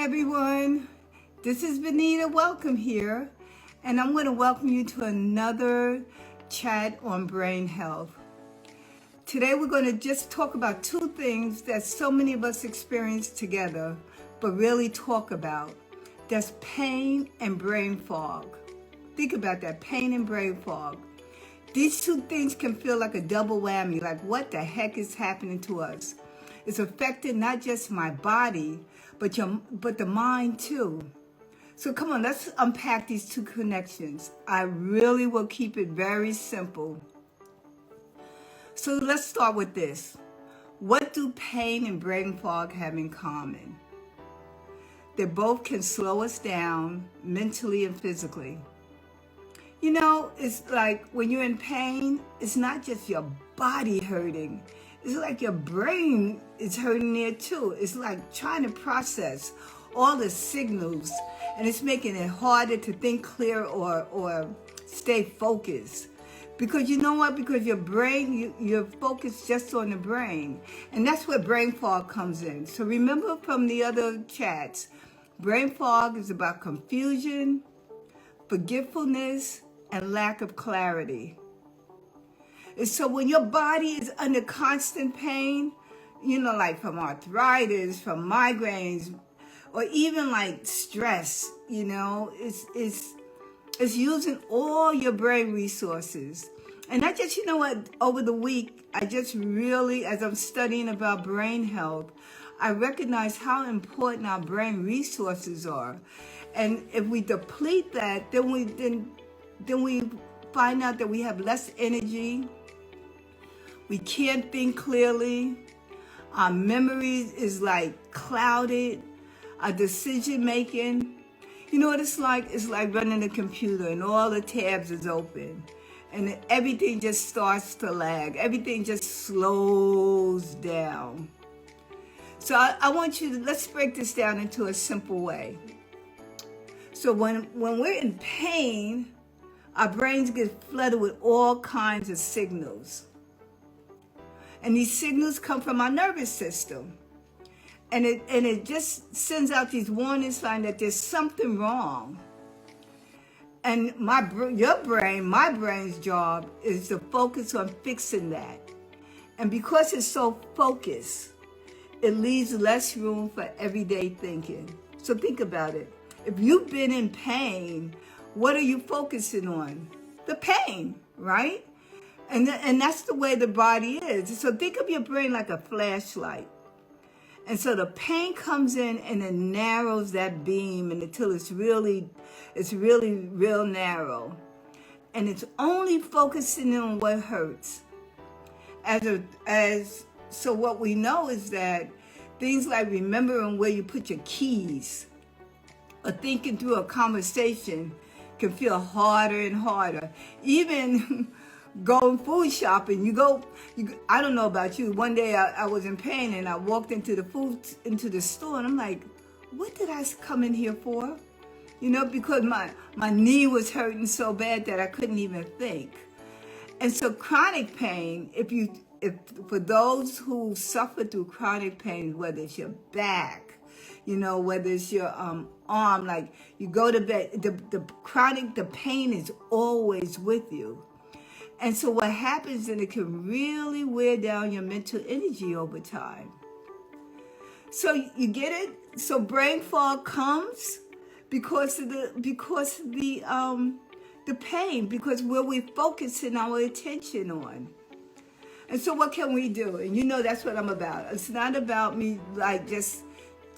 everyone. This is Venita Welcome here, and I'm going to welcome you to another chat on brain health. Today we're going to just talk about two things that so many of us experience together, but really talk about. That's pain and brain fog. Think about that, pain and brain fog. These two things can feel like a double whammy, like what the heck is happening to us? It's affecting not just my body, but the mind too. So come on, let's unpack these two connections. I really will keep it very simple. So let's start with this. What do pain and brain fog have in common? They both can slow us down mentally and physically. You know, it's like when you're in pain, it's not just your body hurting. It's like your brain is hurting there too. It's like trying to process all the signals, and it's making it harder to think clear or stay focused. Because you know what? Because your brain, you're focused just on the brain. And that's where brain fog comes in. So remember from the other chats, brain fog is about confusion, forgetfulness, and lack of clarity. And so when your body is under constant pain, you know, like from arthritis, from migraines, or even like stress, you know, it's using all your brain resources. And I just, you know what, over the week, I just really, as I'm studying about brain health, I recognize how important our brain resources are. And if we deplete that, then we find out that we have less energy. We can't think clearly. Our memories is like clouded. Our decision making. You know what it's like? It's like running a computer and all the tabs is open. And everything just starts to lag. Everything just slows down. So I want you to, let's break this down into a simple way. So when we're in pain, our brains get flooded with all kinds of signals. And these signals come from our nervous system. And it just sends out these warning signs that there's something wrong. And my brain's job is to focus on fixing that. And because it's so focused, it leaves less room for everyday thinking. So think about it. If you've been in pain, what are you focusing on? The pain, right? And that's the way the body is. So think of your brain like a flashlight. And so the pain comes in and it narrows that beam until it's really real narrow. And it's only focusing on what hurts. So what we know is that things like remembering where you put your keys or thinking through a conversation can feel harder and harder. Even going food shopping, I don't know about you. One day I was in pain and I walked into the store and I'm like, what did I come in here for? You know, because my knee was hurting so bad that I couldn't even think. And so chronic pain, if for those who suffer through chronic pain, whether it's your back, you know, whether it's your arm, like you go to bed, the pain is always with you. And so what happens is it can really wear down your mental energy over time. So you get it? So brain fog comes because of the pain, because where we're focusing our attention on. And so what can we do? And you know that's what I'm about. It's not about me like just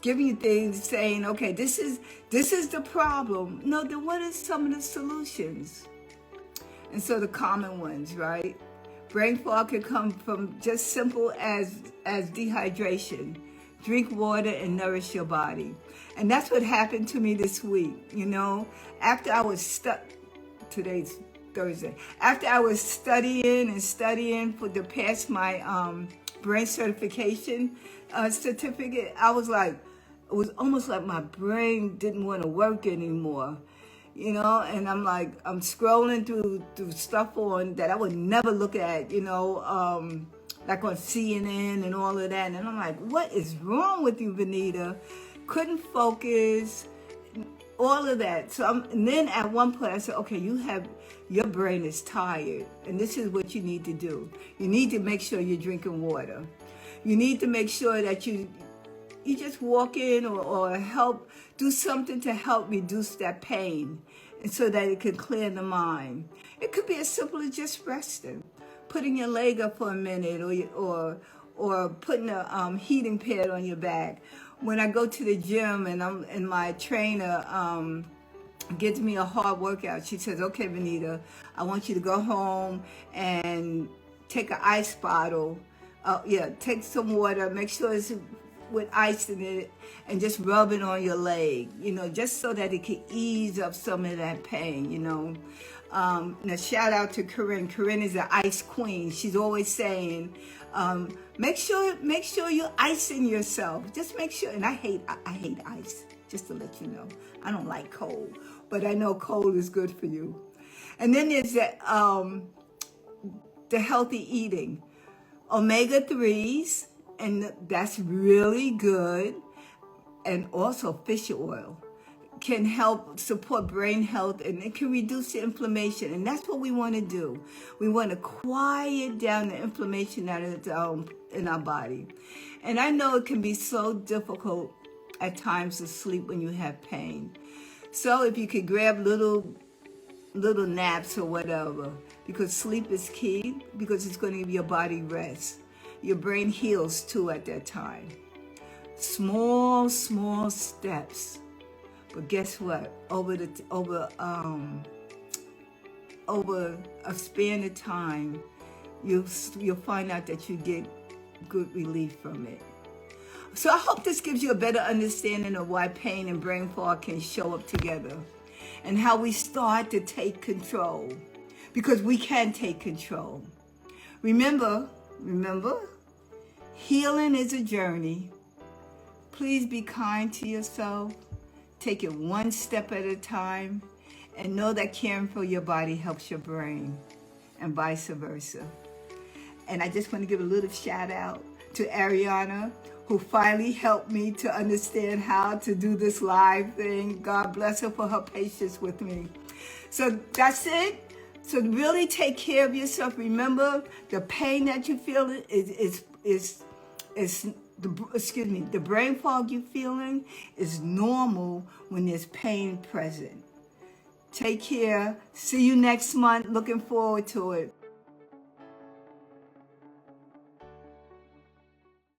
giving you things, saying, okay, this is the problem. No, then what are some of the solutions? And so the common ones, right? Brain fog can come from just simple as dehydration. Drink water and nourish your body. And that's what happened to me this week, you know? After I was today's Thursday. After I was studying to pass my brain certification certificate, I was like, it was almost like my brain didn't want to work anymore. You know, and I'm scrolling through stuff on that I would never look at, you know, like on CNN and all of that. And I'm like, what is wrong with you, Venita? couldn't focus, all of that. And then at one point I said, okay, your brain is tired, and this is what you need to do. You need to make sure you're drinking water. You need to make sure that you just walk in or do something to help reduce that pain, and so that it can clear the mind. It could be as simple as just resting, putting your leg up for a minute, or putting a heating pad on your back. When I go to the gym and my trainer gives me a hard workout, she says, okay, Venita, I want you to go home and take an ice bottle. Take some water, make sure it's with ice in it, and just rub it on your leg, just so that it can ease up some of that pain, Now, shout out to Corinne. Corinne is an ice queen. She's always saying, make sure you're icing yourself. Just make sure. And I hate ice, just to let you know. I don't like cold, but I know cold is good for you. And then there's the healthy eating. Omega-3s, and that's really good. And also fish oil can help support brain health, and it can reduce the inflammation. And that's what we want to do. We want to quiet down the inflammation that is in our body. And I know it can be so difficult at times to sleep when you have pain. So if you could grab little naps or whatever, because sleep is key, because it's going to give your body rest. Your brain heals too at that time. Small steps. But guess what? Over a span of time, you'll find out that you get good relief from it. So I hope this gives you a better understanding of why pain and brain fog can show up together, and how we start to take control, because we can take control. Remember, healing is a journey. Please be kind to yourself. Take it one step at a time, and know that caring for your body helps your brain, and vice versa. And I just want to give a little shout out to Ariana, who finally helped me to understand how to do this live thing. God bless her for her patience with me. So that's it. So really take care of yourself. Remember, the pain that you feel the brain fog you're feeling is normal when there's pain present. Take care. See you next month. Looking forward to it.